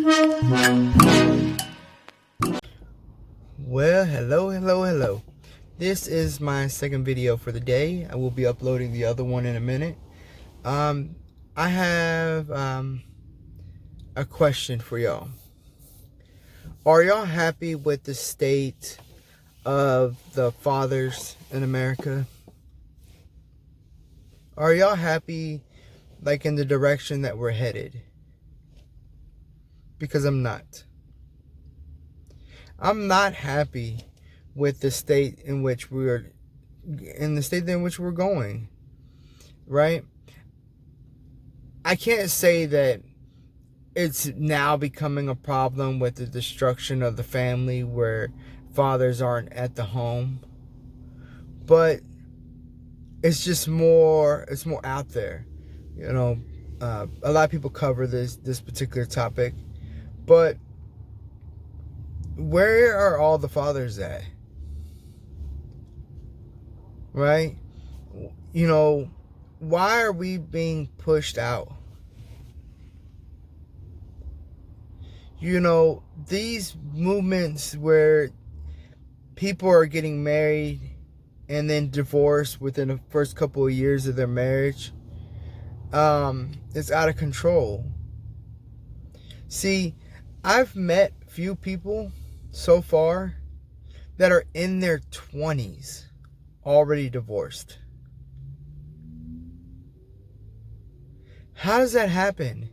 Well, hello. This is my second video for the day. I will be uploading the other one in a minute. I have a question for y'all. Are y'all happy with the state of the fathers in America? Are y'all happy, like, in the direction that we're headed? Because I'm not. I'm not happy with the state in which we're going, right? I can't say that it's now becoming a problem with the destruction of the family where fathers aren't at the home, but it's just it's more out there. You know, a lot of people cover this particular topic, but where are all the fathers at? Right? You know, why are we being pushed out? You know, these movements where people are getting married and then divorced within the first couple of years of their marriage, it's out of control. See, I've met few people so far that are in their 20s already divorced. How does that happen?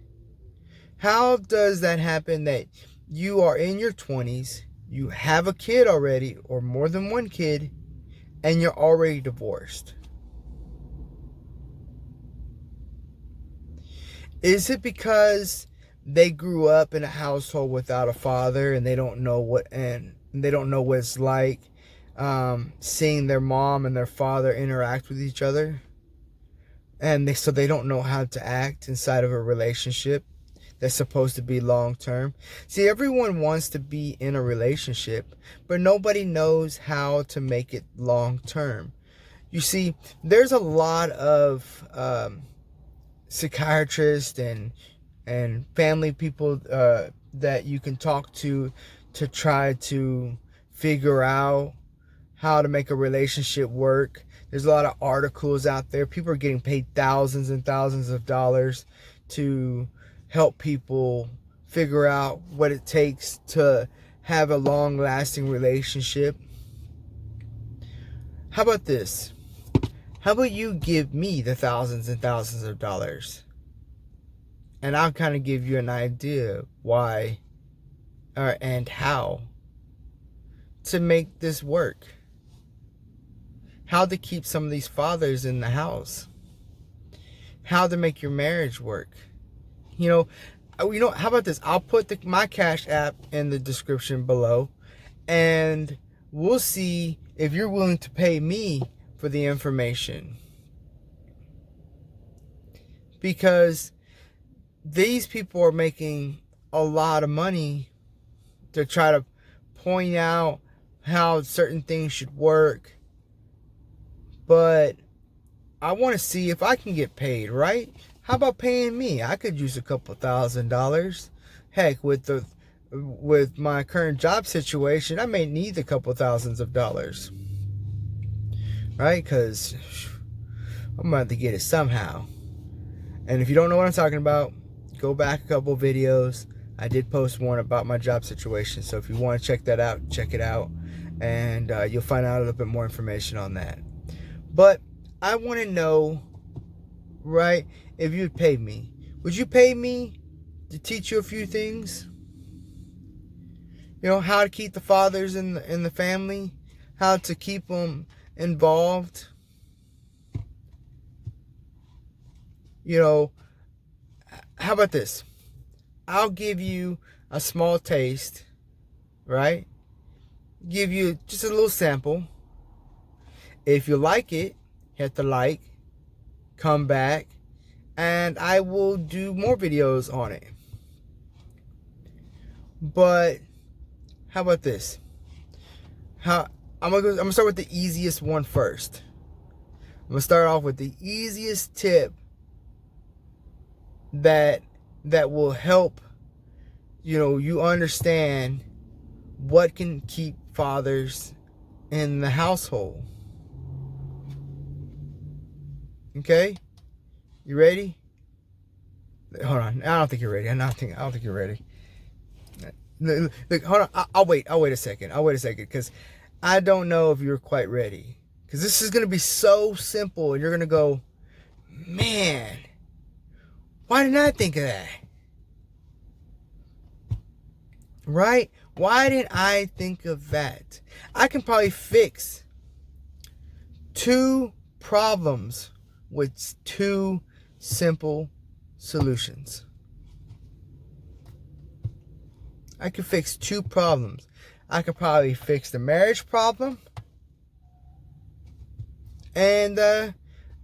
How does that happen that you are in your 20s, you have a kid already, or more than one kid, and you're already divorced? Is it because they grew up in a household without a father and they don't know what it's like seeing their mom and their father interact with each other, and so they don't know how to act inside of a relationship that's supposed to be long term? See, everyone wants to be in a relationship, but nobody knows how to make it long term. You see, there's a lot of psychiatrists and family people that you can talk to try to figure out how to make a relationship work. There's a lot of articles out there. People are getting paid thousands and thousands of dollars to help people figure out what it takes to have a long-lasting relationship. How about this? How about you give me the thousands and thousands of dollars, and I'll kind of give you an idea why and how to make this work. How to keep some of these fathers in the house. How to make your marriage work. You know, how about this? I'll put my Cash App in the description below, and we'll see if you're willing to pay me for the information. Because these people are making a lot of money to try to point out how certain things should work. But I want to see if I can get paid, right? How about paying me? I could use a couple $1,000s. Heck, with my current job situation, I may need a couple thousands of dollars. Right? Because I'm about to get it somehow. And if you don't know what I'm talking about, go back a couple videos. I did post one about my job situation. So if you want to check that out, check it out. And you'll find out a little bit more information on that. But I want to know, right, if you'd pay me. Would you pay me to teach you a few things? You know, how to keep the fathers in the family, how to keep them involved. You know, how about this? I'll give you a small taste, right? Give you just a little sample. If you like it, hit the like, come back, and I will do more videos on it. But how about this? I'm gonna start with the easiest one first. I'm gonna start off with the easiest tip that will help you understand what can keep fathers in the household. Okay? You ready? Hold on. I don't think you're ready. I don't think you're ready. Look, hold on. I'll wait. I'll wait a second. Because I don't know if you're quite ready. Because this is going to be so simple. And you're going to go, man, why didn't I think of that? Right? Why didn't I think of that? I can probably fix 2 problems with 2 simple solutions. I can fix 2 problems. I could probably fix the marriage problem, and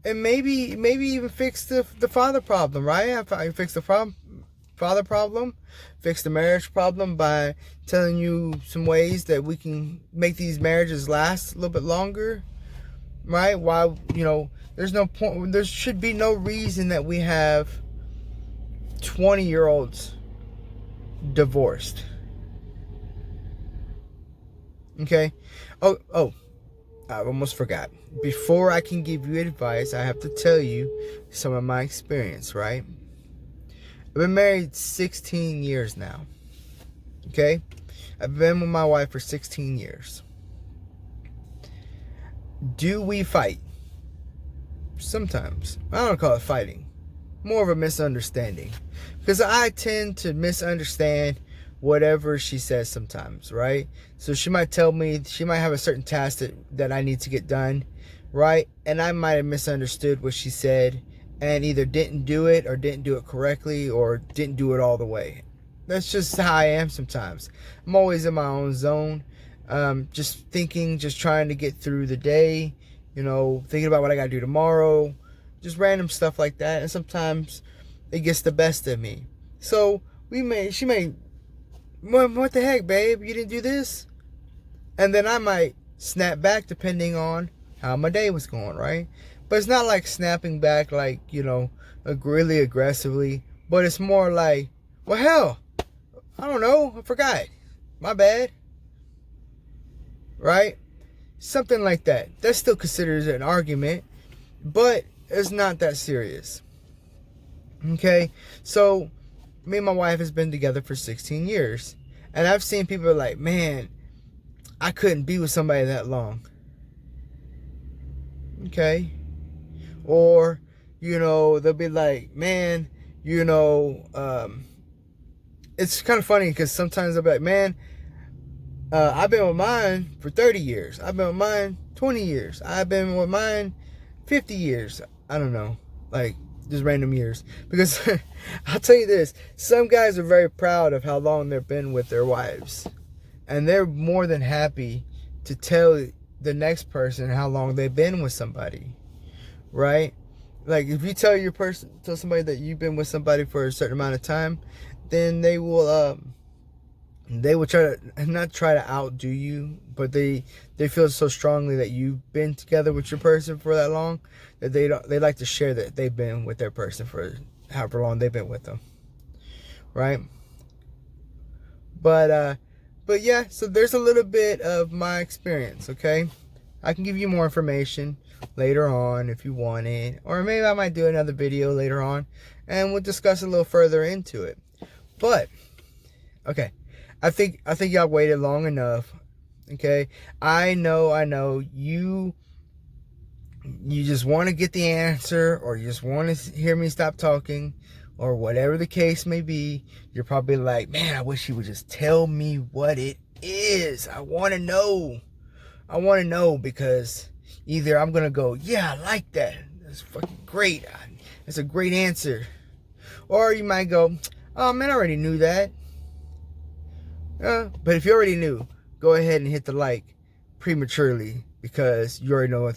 maybe even fix the father problem, right? I can fix the father problem, fix the marriage problem by telling you some ways that we can make these marriages last a little bit longer, right? While, there's no point, there should be no reason that we have 20-year-olds divorced. Okay? Oh, I almost forgot. Before I can give you advice, I have to tell you some of my experience, right? I've been married 16 years now. Okay? I've been with my wife for 16 years. Do we fight? Sometimes. I don't call it fighting. More of a misunderstanding. Because I tend to misunderstand whatever she says sometimes, right? So she might tell me, she might have a certain task that I need to get done, right? And I might have misunderstood what she said and either didn't do it or didn't do it correctly or didn't do it all the way. That's just how I am sometimes. I'm always in my own zone, just thinking, just trying to get through the day, thinking about what I got to do tomorrow, just random stuff like that. And sometimes it gets the best of me. So she may, what the heck, babe? You didn't do this? And then I might snap back depending on how my day was going, right? But it's not like snapping back like, really aggressively. But it's more like, well, hell, I don't know. I forgot. My bad. Right? Something like that. That's still considered an argument. But it's not that serious. Okay? So, me and my wife has been together for 16 years. And I've seen people like, man, I couldn't be with somebody that long. Okay? Or, they'll be like, man, it's kind of funny because sometimes they'll be like, man, I've been with mine for 30 years. I've been with mine 20 years. I've been with mine 50 years. I don't know. Like, just random years. Because I'll tell you this, some guys are very proud of how long they've been with their wives. And they're more than happy to tell the next person how long they've been with somebody. Right? Like, if you tell somebody that you've been with somebody for a certain amount of time, then they will not try to outdo you, but they feel so strongly that you've been together with your person for that long that they like to share that they've been with their person for however long they've been with them, right? But yeah, so there's a little bit of my experience. Okay, I can give you more information later on if you want it, or maybe I might do another video later on and we'll discuss a little further into it. But okay, I think y'all waited long enough. Okay, I know you just want to get the answer, or you just want to hear me stop talking, or whatever the case may be. You're probably like, man, I wish he would just tell me what it is. I want to know because either I'm gonna go, yeah, I like that, that's fucking great, that's a great answer, or you might go, oh man, I already knew that. But if you already knew, go ahead and hit the like prematurely, because you already know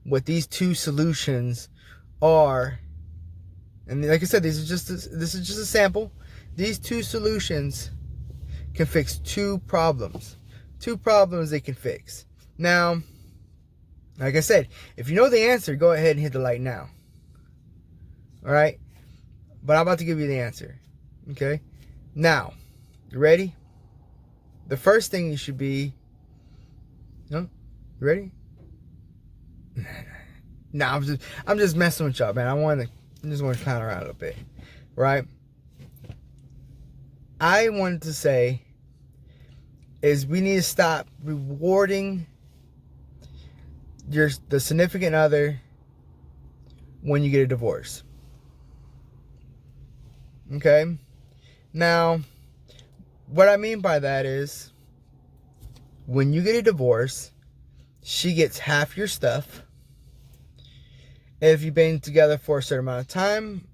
what these 2 solutions are. And like I said, this is just a sample. These 2 solutions can fix 2 problems. 2 problems they can fix. Now, like I said, if you know the answer, go ahead and hit the like now. All right? But I'm about to give you the answer. Okay? Now, you ready? The first thing you should be, no, you ready? No, I'm just messing with y'all, man. I just want to clown around a little bit, right? I wanted to say is we need to stop rewarding the significant other when you get a divorce. Okay? Now, what I mean by that is when you get a divorce, she gets half your stuff. If you've been together for a certain amount of time,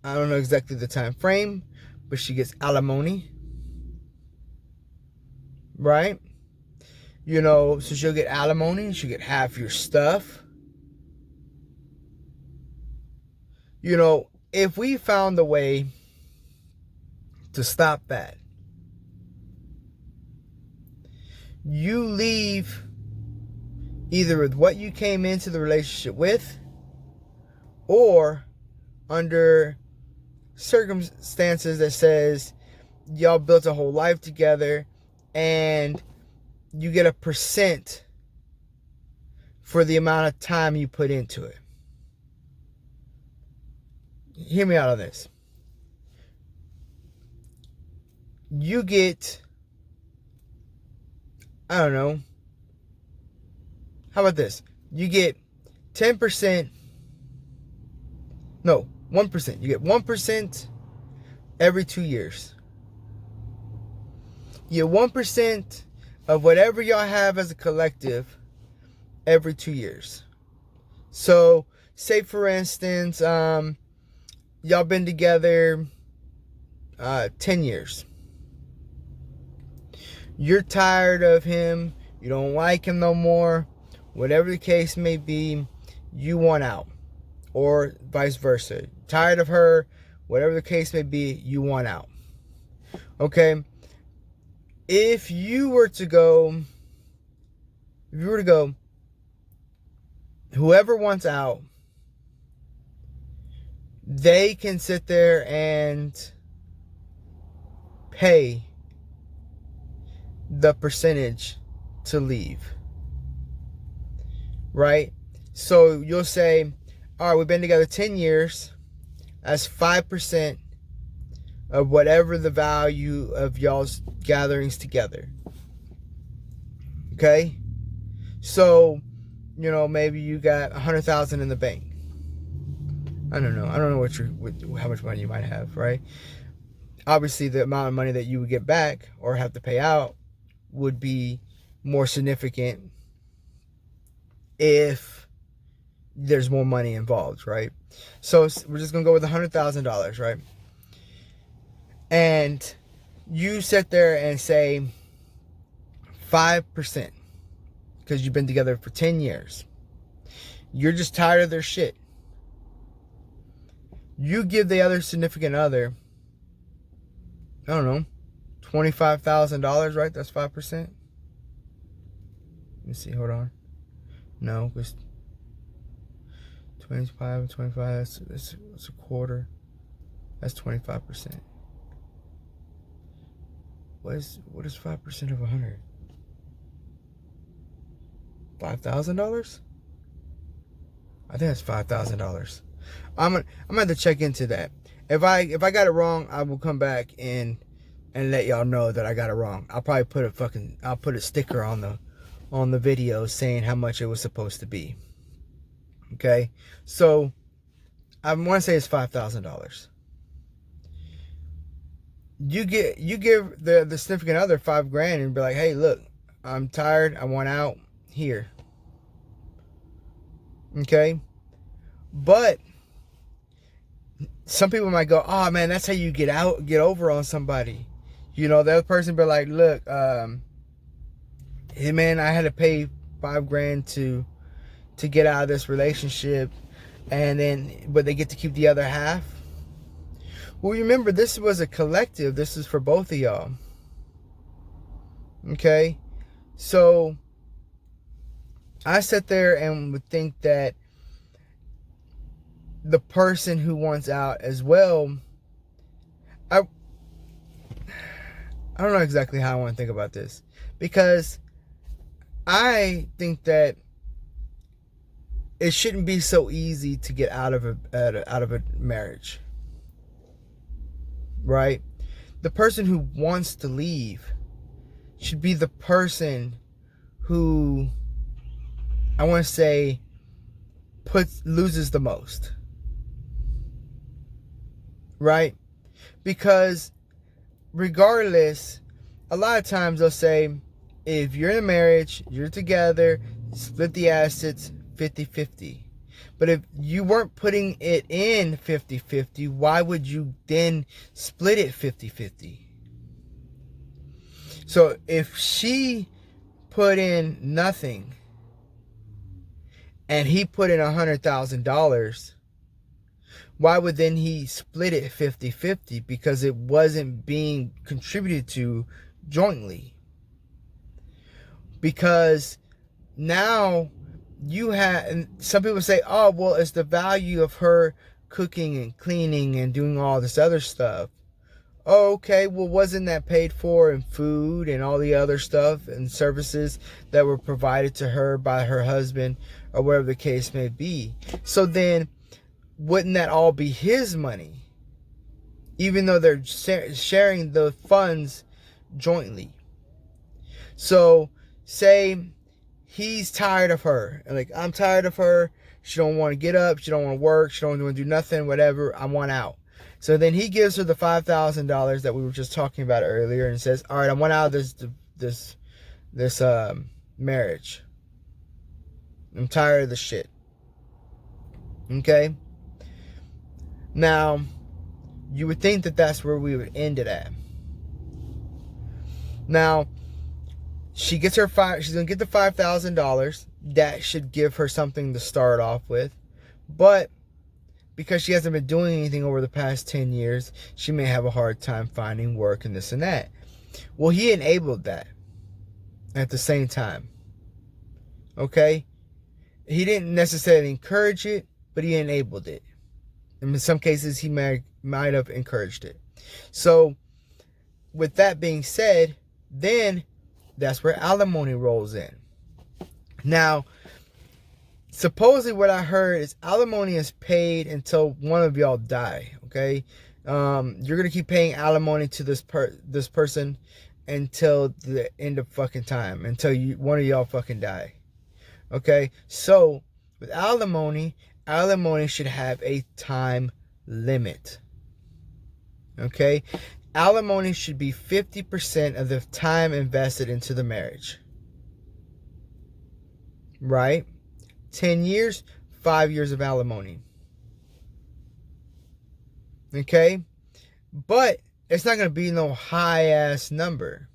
I don't know exactly the time frame, but she gets alimony. Right? You know, so she'll get alimony, she'll get half your stuff. You know, if we found a way to stop that, you leave either with what you came into the relationship with, or under circumstances that says y'all built a whole life together and you get a percent for the amount of time you put into it. Hear me out on this. You get, I don't know, how about this? You get 10%, no, 1%. You get 1% every 2 years. You get 1% of whatever y'all have as a collective every 2 years. So, say for instance, y'all been together 10 years. You're tired of him. You don't like him no more. Whatever the case may be, you want out. Or vice versa. Tired of her. Whatever the case may be, you want out. Okay? If you were to go, whoever wants out, they can sit there and pay the percentage to leave. Right? So you'll say, all right, we've been together 10 years. That's 5% of whatever the value of y'all's gatherings together. Okay? So, you know, maybe you got $100,000 in the bank. I don't know how much money you might have, right? Obviously, the amount of money that you would get back or have to pay out would be more significant if there's more money involved, right? So we're just gonna go with $100,000, right? And you sit there and say 5%, because you've been together for 10 years. You're just tired of their shit. You give the other significant other, I don't know, $25,000, right? That's 5%. Let me see, hold on. No, it's 25 and 25, that's a quarter. That's 25%. What is 5% of 100? $5,000? I think that's $5,000. I'm gonna have to check into that. If I got it wrong, I will come back and let y'all know that I got it wrong. I'll probably put a sticker on the video saying how much it was supposed to be. Okay, so I want to say it's $5,000. You give the significant other $5,000 and be like, hey, look, I'm tired. I want out here. Okay, but some people might go, oh man, that's how you get over on somebody. You know, the other person be like, look, hey man, I had to pay $5,000 to get out of this relationship, but they get to keep the other half. Well, remember, this was a collective. This is for both of y'all. Okay, so I sit there and would think that the person who wants out as well, I don't know exactly how I want to think about this, because I think that it shouldn't be so easy to get out of a marriage, right? The person who wants to leave should be the person who, I want to say, loses the most, right? Because regardless, a lot of times they'll say, if you're in a marriage, you're together, split the assets 50-50. But if you weren't putting it in 50-50, why would you then split it 50-50? So if she put in nothing and he put in $100,000, why would then he split it 50-50? Because it wasn't being contributed to jointly. Because now you have, and some people say, oh, well, it's the value of her cooking and cleaning and doing all this other stuff. Oh, okay, well, wasn't that paid for in food and all the other stuff and services that were provided to her by her husband, or whatever the case may be? So then, wouldn't that all be his money? Even though they're sharing the funds jointly. So, say he's tired of her, and like, I'm tired of her, she don't want to get up, she don't want to work, she don't want to do nothing, whatever, I want out. So then he gives her the $5,000 that we were just talking about earlier, and says, all right, I want out of this marriage. I'm tired of the shit. Okay? Now, you would think that that's where we would end it at. Now, she's going to get the $5,000. That should give her something to start off with. But because she hasn't been doing anything over the past 10 years, she may have a hard time finding work and this and that. Well, he enabled that at the same time. Okay? He didn't necessarily encourage it, but he enabled it. And in some cases, he might have encouraged it. So, with that being said, then that's where alimony rolls in. Now, supposedly what I heard is alimony is paid until one of y'all die, okay? You're going to keep paying alimony to this person until the end of fucking time, until one of y'all fucking die. Okay? So, with alimony should have a time limit. Okay? Alimony should be 50% of the time invested into the marriage. Right? 10 years, 5 years of alimony. Okay? But it's not going to be no high-ass number.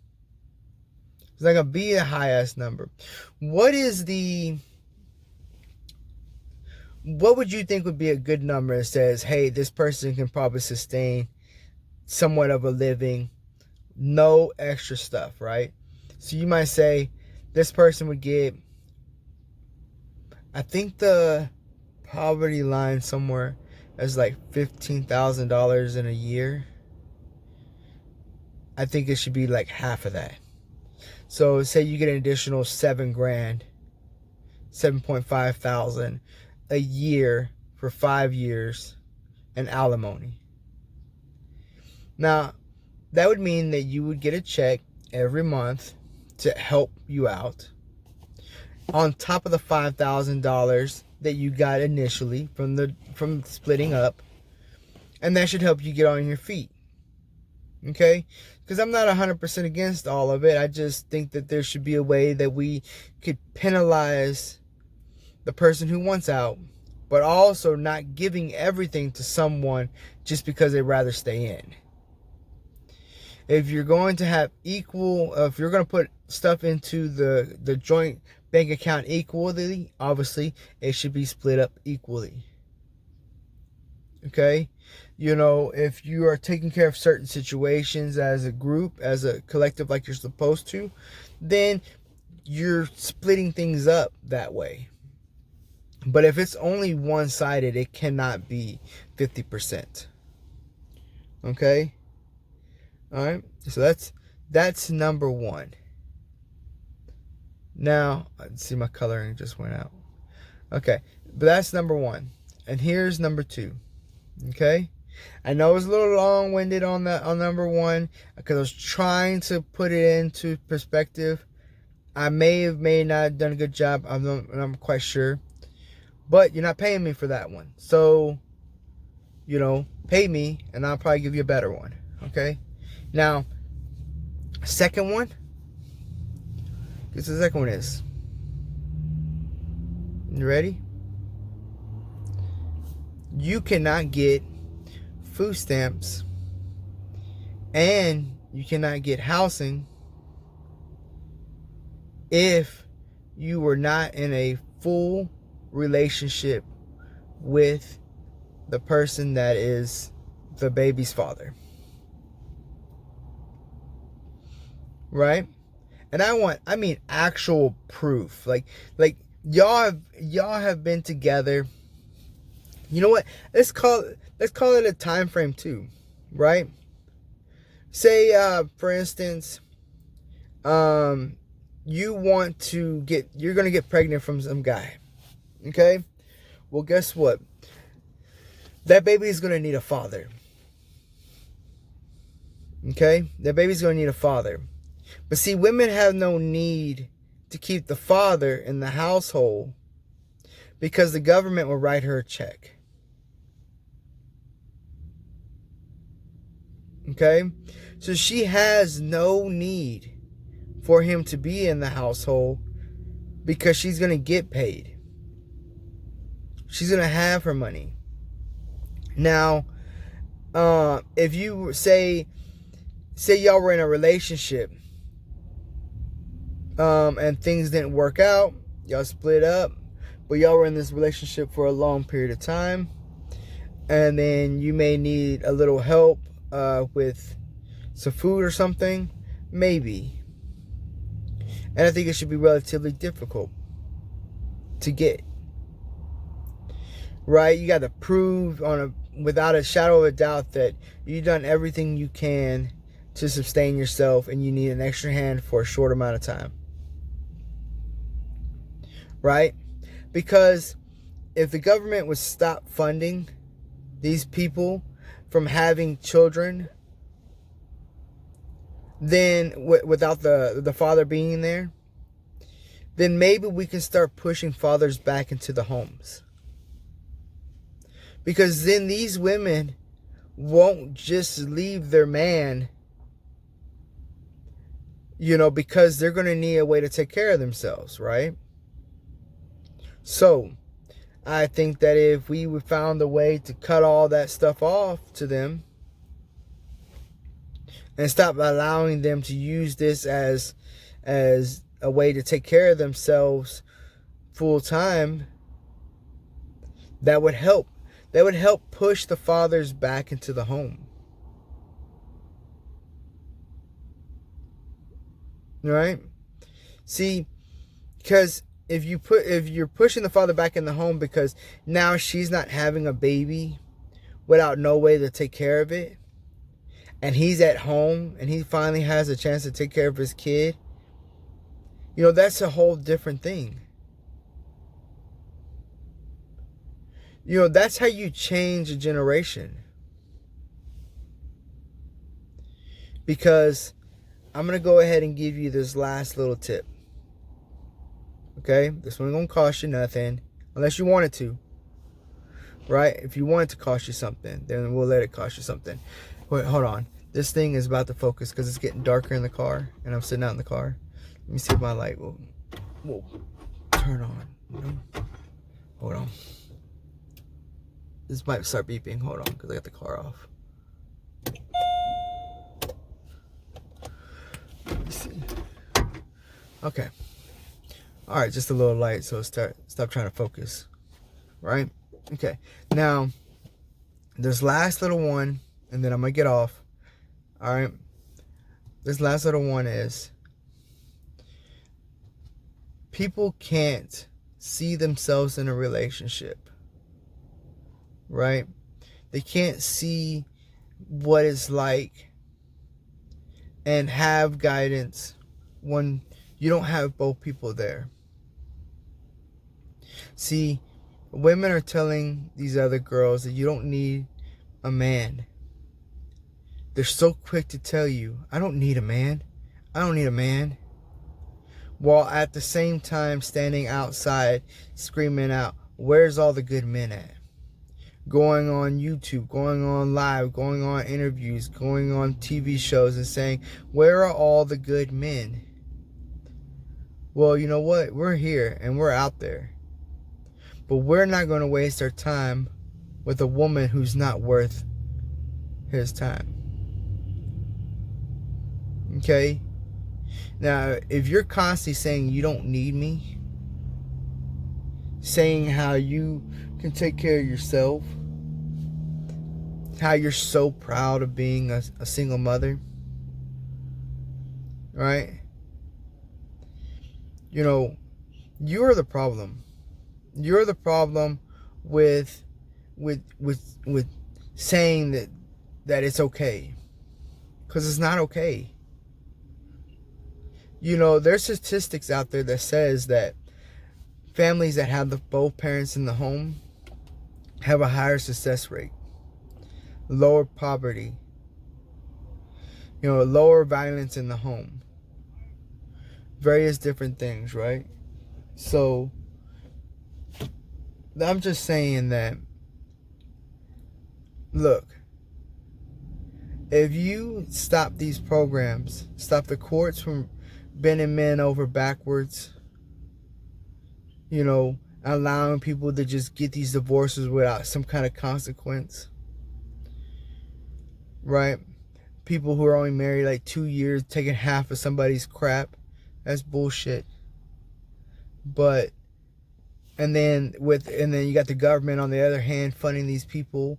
It's not going to be a high-ass number. What would you think would be a good number that says, hey, this person can probably sustain somewhat of a living, no extra stuff, right? So you might say this person would get, I think the poverty line somewhere is like $15,000 in a year. I think it should be like half of that. So say you get an additional $7,000, 7.5 thousand a year for 5 years in alimony. Now, that would mean that you would get a check every month to help you out, on top of the $5,000 that you got initially from splitting up, and that should help you get on your feet. Okay? Because I'm not 100% against all of it. I just think that there should be a way that we could penalize the person who wants out, but also not giving everything to someone just because they'd rather stay in. If you're going to have if you're going to put stuff into the joint bank account equally, obviously it should be split up equally. Okay? You know, if you are taking care of certain situations as a group, as a collective, like you're supposed to, then you're splitting things up that way. But if it's only one-sided, it cannot be 50%. Okay? All right? So That's number one. Now, I see my coloring just went out. Okay, but that's number one. And here's number two. Okay? I know it's a little long-winded on number one because I was trying to put it into perspective. I may not have done a good job. I'm quite sure. But you're not paying me for that one. So, pay me and I'll probably give you a better one. Okay? Now, second one. Guess the second one is. You ready? You cannot get food stamps and you cannot get housing if you were not in a full relationship with the person that is the baby's father. Right? And I mean actual proof. Like y'all have been together. You know what? Let's call it a time frame too, right? Say for instance, you're gonna get pregnant from some guy. Okay? Well, guess what? That baby is gonna need a father. Okay? That baby's gonna need a father. But see, women have no need to keep the father in the household because the government will write her a check. Okay? So she has no need for him to be in the household because she's going to get paid. She's going to have her money. Now, if you say y'all were in a relationship and things didn't work out, y'all split up, but y'all were in this relationship for a long period of time, and then you may need a little help with some food or something, maybe. And I think it should be relatively difficult to get. Right? You got to prove without a shadow of a doubt that you've done everything you can to sustain yourself and you need an extra hand for a short amount of time. Right? Because if the government would stop funding these people from having children, then without the father being there, then maybe we can start pushing fathers back into the homes. Because then these women won't just leave their man, because they're going to need a way to take care of themselves, right? So, I think that if we would found a way to cut all that stuff off to them and stop allowing them to use this as a way to take care of themselves full time, that would help. That would help push the fathers back into the home. Right? See, because if you're pushing the father back in the home because now she's not having a baby without no way to take care of it, and he's at home and he finally has a chance to take care of his kid, that's a whole different thing. That's how you change a generation. Because I'm going to go ahead and give you this last little tip. Okay? This one ain't going to cost you nothing. Unless you want it to. Right? If you want it to cost you something, then we'll let it cost you something. Wait, hold on. This thing is about to focus because it's getting darker in the car. And I'm sitting out in the car. Let me see if my light will turn on. Hold on. This might start beeping. Hold on, because I got the car off. Let me see. Okay. All right, just a little light, so stop trying to focus. Right? Okay. Now, this last little one, and then I'm going to get off. All right? This last little one is, people can't see themselves in a relationship. Right? They can't see what it's like and have guidance when you don't have both people there. See, women are telling these other girls that you don't need a man. They're so quick to tell you, I don't need a man. I don't need a man. While at the same time standing outside screaming out, where's all the good men at? Going on YouTube, going on live, going on interviews, going on TV shows and saying, where are all the good men? Well, you know what? We're here and we're out there. But we're not going to waste our time with a woman who's not worth his time. Okay? Now, if you're constantly saying you don't need me, saying how you can take care of yourself, how you're so proud of being a single mother, right? You know, you're the problem. You're the problem with saying that it's okay, because it's not okay. You know, there's statistics out there that says that families that have both parents in the home have a higher success rate, lower poverty, you know, lower violence in the home, various different things, right? So I'm just saying that, look, if you stop these programs, stop the courts from bending men over backwards, you know, allowing people to just get these divorces without some kind of consequence, right? People who are only married like 2 years taking half of somebody's crap, that's bullshit. But and then you got the government on the other hand funding these people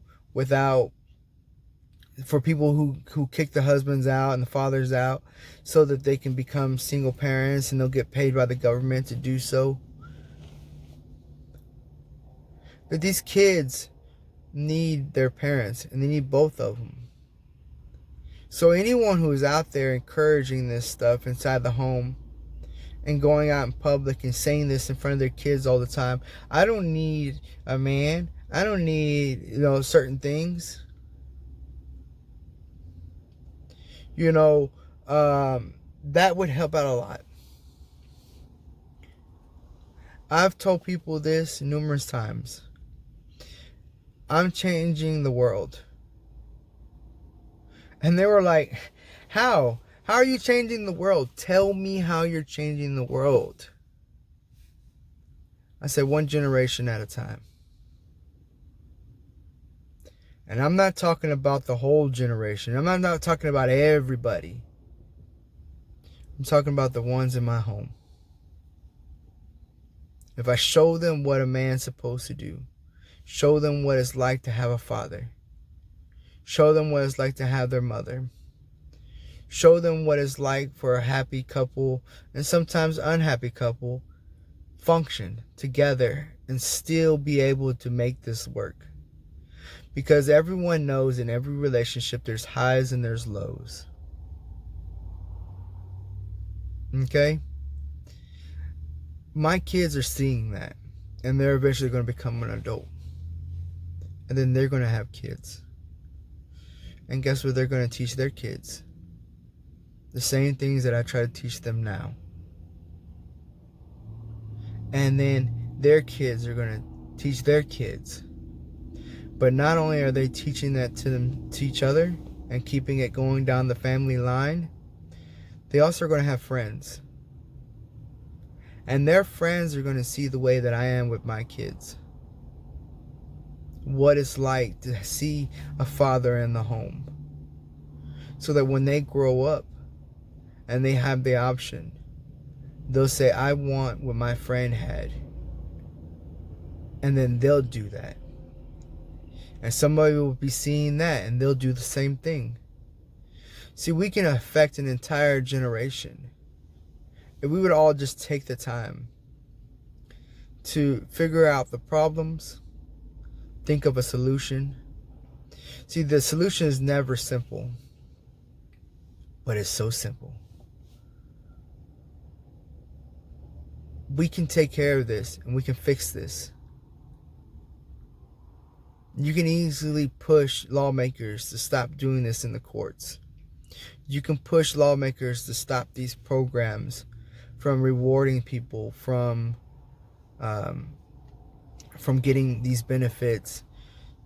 for people who kick the husbands out and the fathers out so that they can become single parents and they'll get paid by the government to do so. But these kids need their parents, and they need both of them. So anyone who is out there encouraging this stuff inside the home and going out in public and saying this in front of their kids all the time, I don't need a man, I don't need, you know, certain things, you know, that would help out a lot. I've told people this numerous times. I'm changing the world. And they were like, how? How are you changing the world? Tell me how you're changing the world. I said, one generation at a time. And I'm not talking about the whole generation. I'm not talking about everybody. I'm talking about the ones in my home. If I show them what a man's supposed to do, show them what it's like to have a father, show them what it's like to have their mother, show them what it's like for a happy couple and sometimes unhappy couple function together and still be able to make this work. Because everyone knows in every relationship there's highs and there's lows. Okay? My kids are seeing that, and they're eventually going to become an adult. And then they're going to have kids. And guess what they're going to teach their kids? The same things that I try to teach them now. And then their kids are going to teach their kids. But not only are they teaching that to each other and keeping it going down the family line, they also are going to have friends. And their friends are going to see the way that I am with my kids. What it's like to see a father in the home. So that when they grow up and they have the option, they'll say, I want what my friend had. And then they'll do that. And somebody will be seeing that and they'll do the same thing. See, we can affect an entire generation if we would all just take the time to figure out the problems, think of a solution. See, the solution is never simple. But it's so simple. We can take care of this and we can fix this. You can easily push lawmakers to stop doing this in the courts. You can push lawmakers to stop these programs from rewarding people from getting these benefits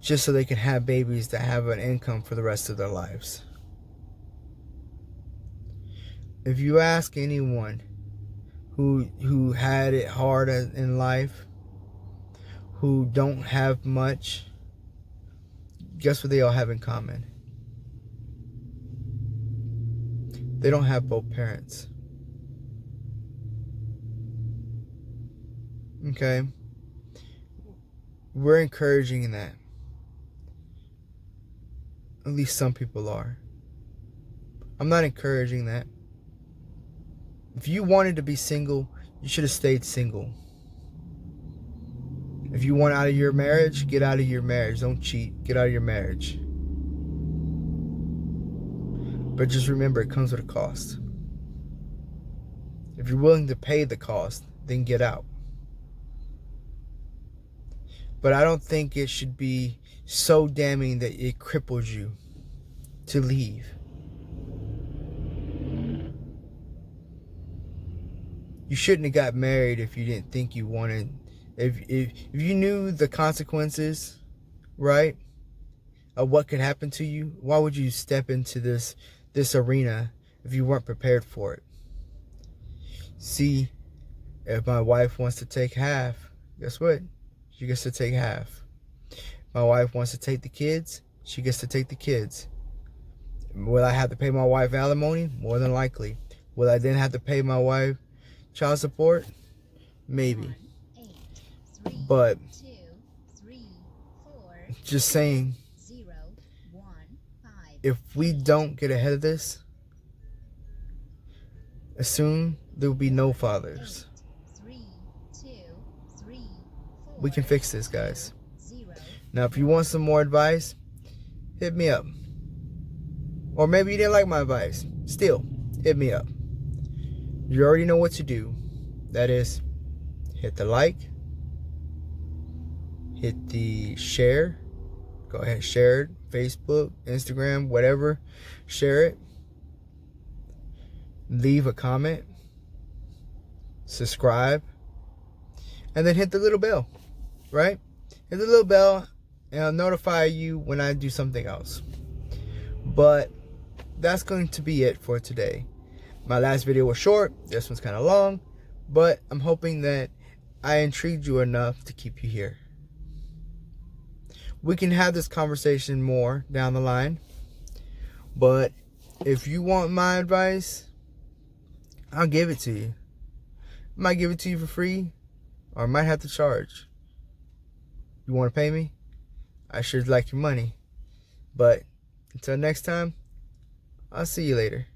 just so they can have babies that have an income for the rest of their lives. If you ask anyone who had it hard in life, who don't have much, guess what they all have in common? They don't have both parents. Okay? We're encouraging that. At least some people are. I'm not encouraging that. If you wanted to be single, you should have stayed single. If you want out of your marriage, get out of your marriage. Don't cheat. Get out of your marriage. But just remember, it comes with a cost. If you're willing to pay the cost, then get out. But I don't think it should be so damning that it cripples you to leave. You shouldn't have got married if you didn't think you wanted. If you knew the consequences, right, of what could happen to you, why would you step into this arena if you weren't prepared for it? See, if my wife wants to take half, guess what? She gets to take half. My wife wants to take the kids, she gets to take the kids. Will I have to pay my wife alimony? More than likely. Will I then have to pay my wife child support? Maybe. But just saying, if we don't get ahead of this, soon there will be no fathers. We can fix this, guys. Now, if you want some more advice, hit me up. Or maybe you didn't like my advice. Still, hit me up. You already know what to do. That is, hit the like, hit the share. Go ahead and share it. Facebook, Instagram, whatever. Share it. Leave a comment. Subscribe. And then hit the little bell. Right? Hit the little bell and I'll notify you when I do something else. But that's going to be it for today. My last video was short. This one's kind of long. But I'm hoping that I intrigued you enough to keep you here. We can have this conversation more down the line. But if you want my advice, I'll give it to you. I might give it to you for free, or I might have to charge. You want to pay me? I sure like your money. But until next time, I'll see you later.